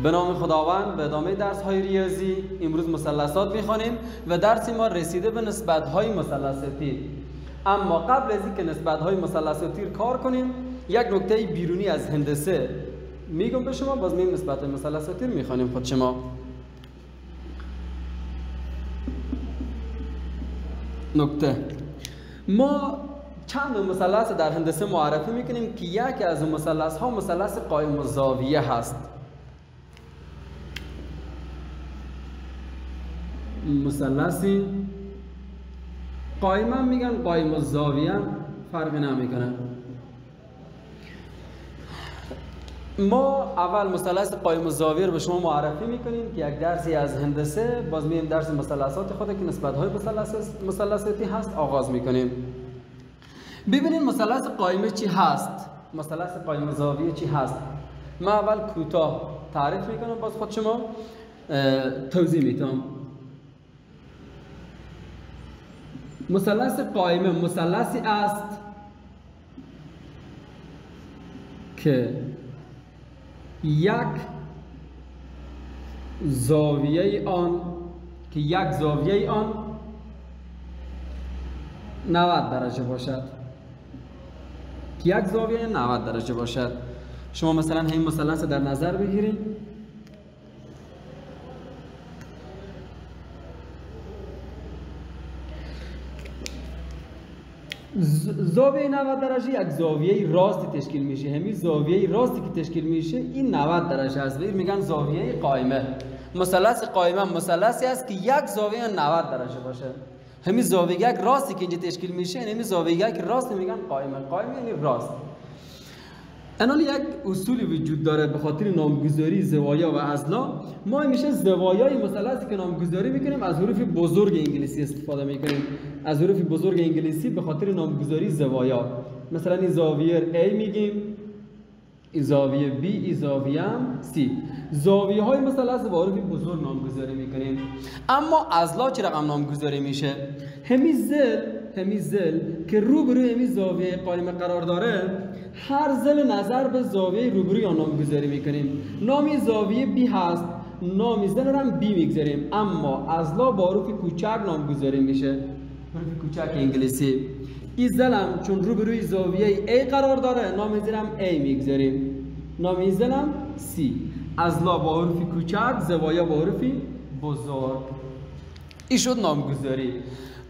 به نام خداوند. به ادامه درس های ریاضی امروز مثلثات میخوانیم و درس ما رسیده به نسبت های مثلثاتی. اما قبل از اینکه نسبت های مثلثاتی کار کنیم یک نکته بیرونی از هندسه میگم به شما، باز میگم نسبت های مثلثاتی رو میخوانیم خود شما. نکته ما چند مثلث در هندسه معرفی میکنیم که یکی از اون مثلث ها مثلث قائم الزاویه هست. مثلثی قائم هم میگن، قائم الزاویه فرقی نمیکنه. ما اول مثلث قائم الزاویه رو به شما معرفی میکنیم که یک درسی از هندسه، باز میایم درس مثلثات خود که نسبت های مثلثاتی هست آغاز میکنیم. ببینید مثلث قائمه چی هست، مثلث قائم الزاویه چی هست. ما اول کوتاه تعریف میکنم، باز خود شما توضیح میدم. مثلث قائمه مثلثی است که یک زاویه آن 90 درجه باشد. یک زاویه 90 درجه باشد. شما مثلا همین مثلث در نظر بگیرید. زاویه 90 درجه یک زاویه راستی تشکیل میشه. همین زاویه راستی که تشکیل میشه این 90 درجه است. میگن زاویه قائمه. مثلث قائمه مثلثی است که یک زاویه 90 درجه باشه. همین زاویه یک راستی که اینجا تشکیل میشه، همین زاویه یک راست میگن قائمه. قائمه یعنی راست. الان یک اصولی وجود داره به خاطر نامگذاری زوایا و اضلاع. ما همیشه زوایای مثلثی که نامگذاری میکنیم از حروف بزرگ انگلیسی استفاده میکنیم. از حروف بزرگ انگلیسی به خاطر نامگذاری زوایا. مثلا این زاویه A میگیم، این زاویه B، این زاویه C. زاویه های مثلث با حروف بزرگ نامگذاری میکنیم. اما اضلاع چه رقم نامگذاری میشه؟ همین زل که روبروی همین زاویه قائمه قرار داره، هر زل نظر به زاویه روبروی آن نامگذاری میکنیم. نامی زاویه B هست، نامی زل رو هم B میگذاریم. اما اضلاع با حروف کوچک نامگذاری میشه، حروف کوچک انگلیسی. این زلم چون روبروی زاویه A قرار داره، نام زلم A میگذاریم، نام زلم C. اضلاع با حروف کوچک، زوایا با حروف بزرگ. این شد نامگذاری.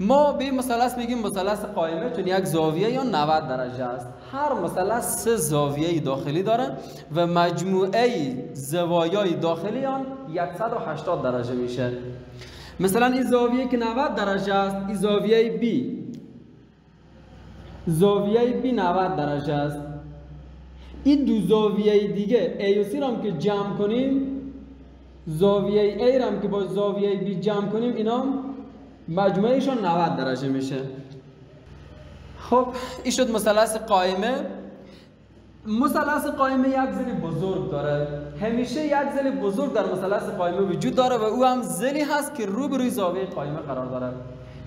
ما به مثلث میگیم مثلث قائمه چون یک زاویه یا 90 درجه است. هر مثلث 3 زاویه داخلی داره و مجموعه زوایای داخلی آن 180 درجه میشه. مثلا این زاویه که 90 درجه است، این زاویه B، زاویه B 90 درجه است. این دو زاویه دیگه A و C را هم که جمع کنیم، زاویه A را هم که با زاویه B جمع کنیم، اینا مجموعهشون 90 درجه میشه. خب این شد مثلث قائمه. مثلث قائمه یک زل بزرگ داره. همیشه یک زل بزرگ در مثلث قائمه وجود داره و او هم زلی هست که روبروی زاویه قائمه قرار داره.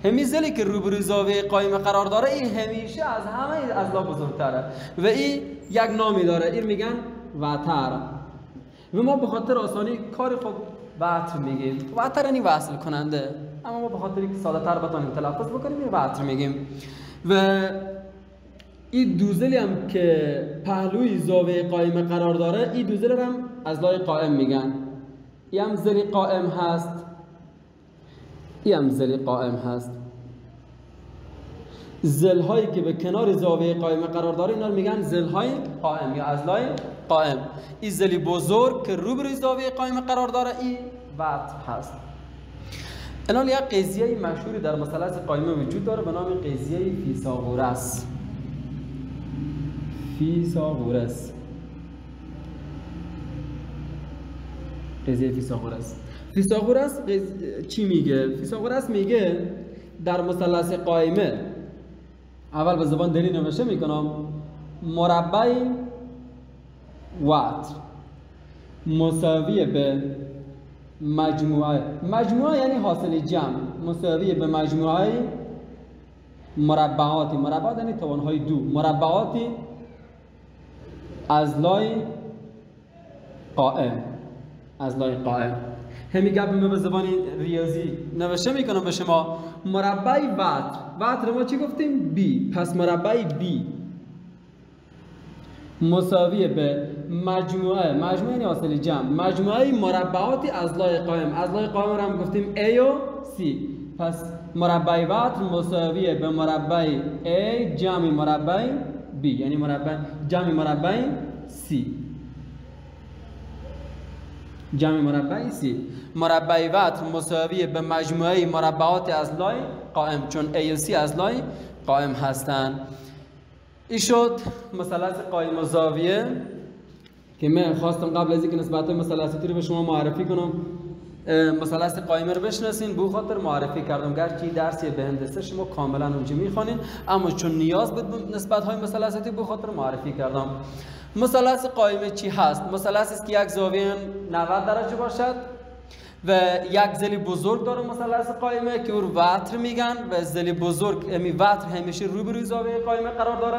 همین زلی که روبروی زاویه قائمه قرار داره این همیشه از همه اضلاع بزرگتره و این یک نامی داره، این میگن وتر. و ما به خاطر آسانی کار خود وتر میگیم. وتر یعنی وصل کننده، اما ما به خاطر اینکه ساده تر بتونیم تلفظ بکنیم این وتر میگیم. و این دوزلی هم که پهلوی زاویه قائمه قرار داره، این دوزل هم اضلاع قائم میگن. این هم زلی قائم هست، این هم زلی قائم هست. زل هایی که به کنار زاویه قائمه قرار داره اینا رو میگن زل های قائم یا اضلاع قائم. این زلی بزرگ که روبروی زاویه قائمه قرار داره این وتر هست. الان یک قضیه مشهوری در مثلث قائمه وجود داره به نام قضیه فیثاغورس. قضیه فیثاغورس چی میگه؟ فیثاغورس میگه در مثلث قائمه، اول به زبان دری نوشته میکنم، مربع وتر مساوی به مجموعه یعنی حاصل جمع، مساوی به مجموعه مربعات یعنی توانهای دو، مربعاتی اضلاع قائم. اضلاع قائم. همین گپ من به زبان ریاضی نوشته میکنم به شما. مربع وتر ما چی گفتیم؟ B. پس مربع B مساوی به مجموعه یعنی حاصل جمع مجموعه مربعات اضلاع قائم. اضلاع قائم رو هم گفتیم A و C. پس مربع وتر مساوی به مربع A جمع مربع B یعنی جمع مربع C. جمع مربع C. مربع وتر مساوی به مجموعه مربعات اضلاع قائم چون A و C اضلاع قائم هستند. این شد مثلث قائم و زاویه که من خواستم قبل از اینکه نسبت مثلثاتی رو به شما معرفی کنم مثلث قائمه رو بشناسین. به خاطر معرفی کردم گرچه درسی به هندسه شما کاملا اونجا میخوانین اما چون نیاز بود نسبت های مثلثاتی به خاطر معرفی کردم. مثلث قائمه چی هست؟ مثلثی است که یک زاویه 90 درجه باشد و یک ضلع بزرگ داره مثلث قائمه که اون وتر میگن و ضلع بزرگ وتر همیشه روبروی زاویه قائمه قرار داره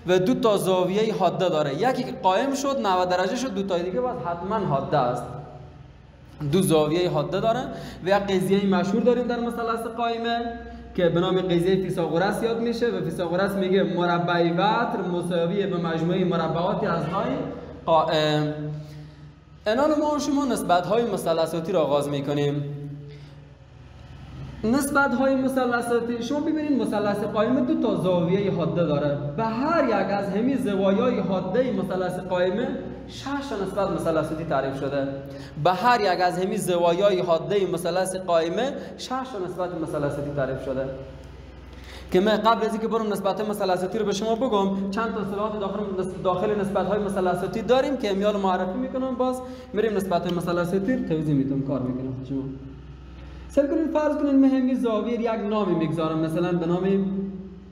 و دو تا زاویه حاده داره. یکی که قائم شد 90 درجه شد، دو تا دیگه باید حتما حاده است. دو زاویه حاده داره و یک قضیه مشهور داریم در مثلث قائمه که به نام قضیه فیثاغورس یاد میشه و فیثاغورس میگه مربع وتر مساوی به مجموعه مربعات اضلاع قائم. الان ما شما نسبت های مثلثاتی را آغاز میکنیم. نسبت های مثلثاتی شما ببینید مثلث قائمه دو تا زاویه حاده داره. به هر یک از همین زوایای حاده مثلث قائمه 6 تا نسبت مثلثاتی تعریف شده. به هر یک از همین زوایای حاده مثلث قائمه 6 تا نسبت مثلثاتی تعریف شده که من قبل از اینکه برم نسبت مثلثاتی رو به شما بگم چند تا اصطلاحات داخل نسبت های مثلثاتی داریم که میال معرفی میکنم. باز میریم نسبت های مثلثاتی رو توضیح میدم کار میکنم شما. سعی کنین فرض کنین من همین زاویه یک نامی میگذارم مثلا به نام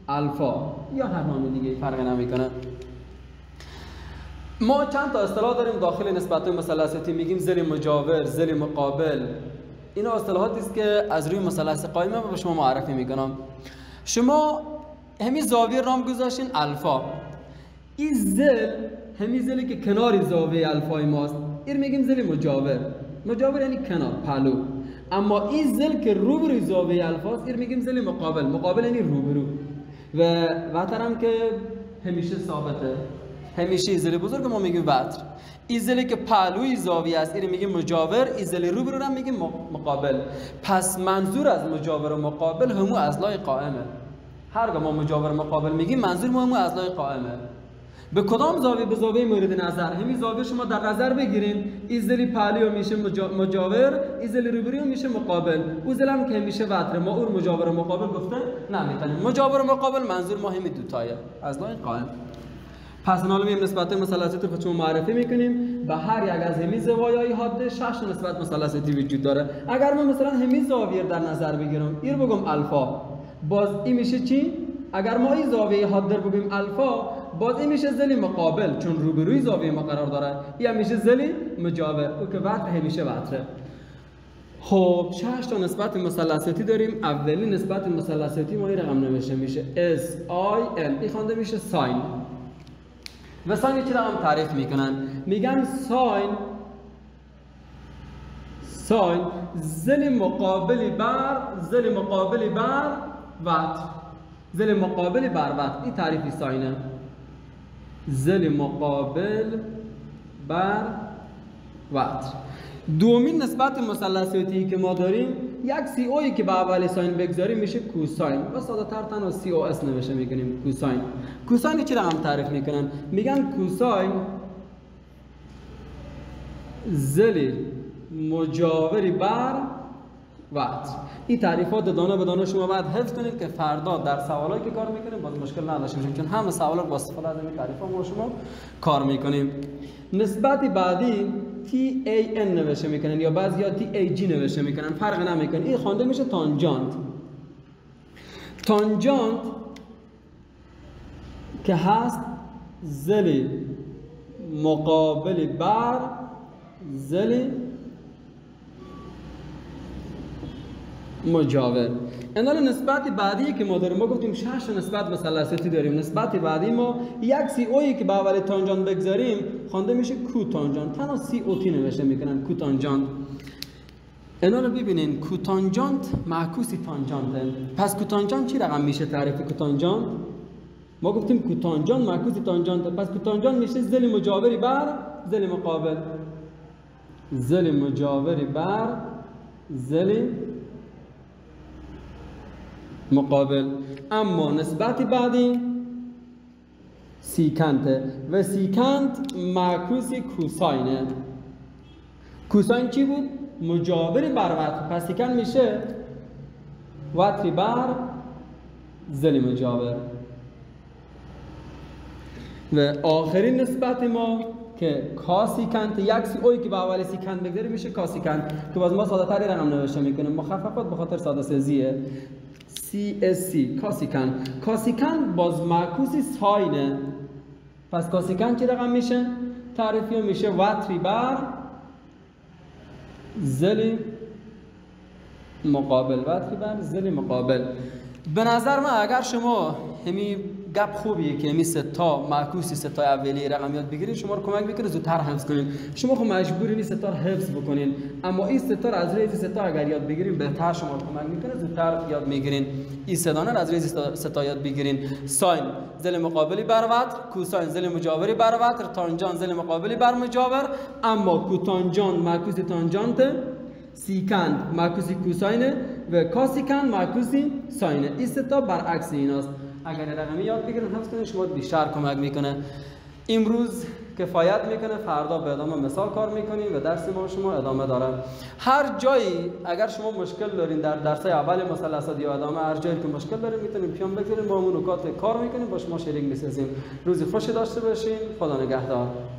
الفا یا هر نام دیگه فرق نمیکنه. ما چند تا اصطلاح داریم داخل نسبت های مثلثاتی میگیم ضلع مجاور، ضلع مقابل. اینا اصطلاحاتی است که از روی مثلث قائمه به شما معرفی میکنم. شما همین زاویه رام گذاشتین الفا. این ضلع همین ضلعی که کنار زاویه الفای ماست این میگیم ضلع مجاور. مجاور یعنی کنار پهلو. اما این ضلع که روبروی زاویه الفاست این میگیم ضلع مقابل. مقابل یعنی روبرو و وتر هم که همیشه ثابته. همیشه ضلع بزرگ ما میگیم وتر. این ضلعی که پهلوی زاویه است این میگیم مجاور. این ضلع روبرو هم میگیم مقابل. پس منظور از مجاور و مقابل همو اضلاع قائمه. هرگاه ما مجاور مقابل میگیم منظور ما همو اضلاع قائمه. به کدام زاویه؟ به زاویه مورد نظر. همین زاویه شما در نظر بگیرین. این ضلع پهلوی میشه مجاور، این ضلع روبروی میشه مقابل. اون ضلع هم که میشه وتر. ما اون مجاور و مقابل گفته نمیتونیم. مجاور و مقابل منظور ما همین دو تایه اضلاع قائم. پس حالا میایم نسبت مثلثاتی رو شما معرفی میکنیم. به هر یک از همین زوایای حاده 6 نسبت مثلثاتی وجود داره. اگر من مثلا همین زاویه در نظر بگیرم این رو بگم الفا، باز این میشه چی؟ اگر ما این زاویه حاده رو بگیم الفا باز این میشه ضلع مقابل چون روبروی زاویه ما قرار داره. این میشه ضلع مجاور او که وتر همیشه وتره. خب 6 تا نسبت مثلثاتی داریم. اولین نسبت مثلثاتی ما این رقم نوشته میشه SIN. این خوانده میشه ساین. و ساین چی رقم تعریف میکنن؟ میگن ساین ضلع مقابلی بر وتر. ضلع مقابلی بر وتر. این تعریفی ساینه. ضلع مقابل بر وتر. دومین نسبت مثلثاتی که ما داریم یک سی اوی که به اول ساین بگذاریم میشه کوساین. و ساده تر تنها سی او اس نوشته میکنیم کوساین. کوساین چی رقم تعریف میکنن؟ میگن کوساین ضلع مجاوری بر وتر. این تعریفات دانه به دانه شما باید حفظ کنید که فردا در سوالایی که کار میکنیم باز مشکل نداشته باشیم چون همه سوالا با استفاده از این تعریفات ما شما کار میکنیم. نسبت بعدی TAN نوشته میکنن یا بعضیا TAG نوشته میکنن، فرق نمیکنه. این خوانده میشه تانجانت. تانجانت که هست ضلع مقابل بر ضلع مجاور. این نسبت بعدی که ما داریم، ما گفتیم 6 نسبت مثلثاتی داریم. نسبت بعدی ما یک سی اویی که به اول تانجانت بگذاریم خوانده میشه کوتانجانت. تنها سی او تی نوشته میکنن کوتانجانت. اینا رو ببینین، کوتانجانت معکوس تانجانته. پس کوتانجانت چی رقم میشه تعریف کوتانجانت؟ ما گفتیم کوتانجانت معکوس تانجانته. پس کوتانجانت میشه ضلع مجاوری بر ضلع مقابل. ضلع مجاوری بر ضلع مقابل. اما نسبت بعدی سیکنته و سیکنت معکوس کوساینه. کوساین چی بود؟ مجاور بر وتر. پس سیکن میشه وتری بر ضلع مجاور. و آخرین نسبت ما که کاسیکنت، یک سی اوی که به اول سیکنت بگذاریم میشه کاسیکنت که باز ما ساده تری رقم نوشته میکنیم، مخففات به خاطر ساده سازیه. CSC کاسیکن. کاسیکن باز معکوس ساینه. پس کاسیکن چی رقم میشه؟ تعریفی میشه وتری بر ضلع مقابل. وتری بر ضلع مقابل. به نظر من اگر شما همین گپ خوبیه که همین ستا معکوسی ستا اولیه رقم یاد بگیرید، شما رو کمک میکنه زودتر حفظ کنین. شما خب مجبورین این ستا رو حفظ بکنین، اما این ستا رو از روی ستا اگر یاد بگیرین بهتر شما رو کمک میکنه زودتر یاد میگیرین. این سدانه رو از روی ستا یاد بگیرین. ساین ضلع مقابلی بر وتر، کوساین ضلع مجاوری بر وتر، تانجانت ضلع مقابلی بر مجاور. اما کوتانجانت معکوس تانجانت، سیکند معکوس کوساینه و کاسیکند معکوس ساینه. این ستا برعکس ایناست. اگر رقمی یاد بگیرن حفظ کنین شما بیشتر کمک میکنه. امروز کفایت میکنه، فردا به ادامه مثال کار میکنیم و درس ما شما ادامه داره. هر جایی اگر شما مشکل دارین در درس اول مثلثات یا ادامه، هر جایی که مشکل دارین میتونیم پیام بگیرین، با همون نکات کار میکنیم، با شما شریک میسازیم. روزی خوشی داشته باشین. خدا نگهدار.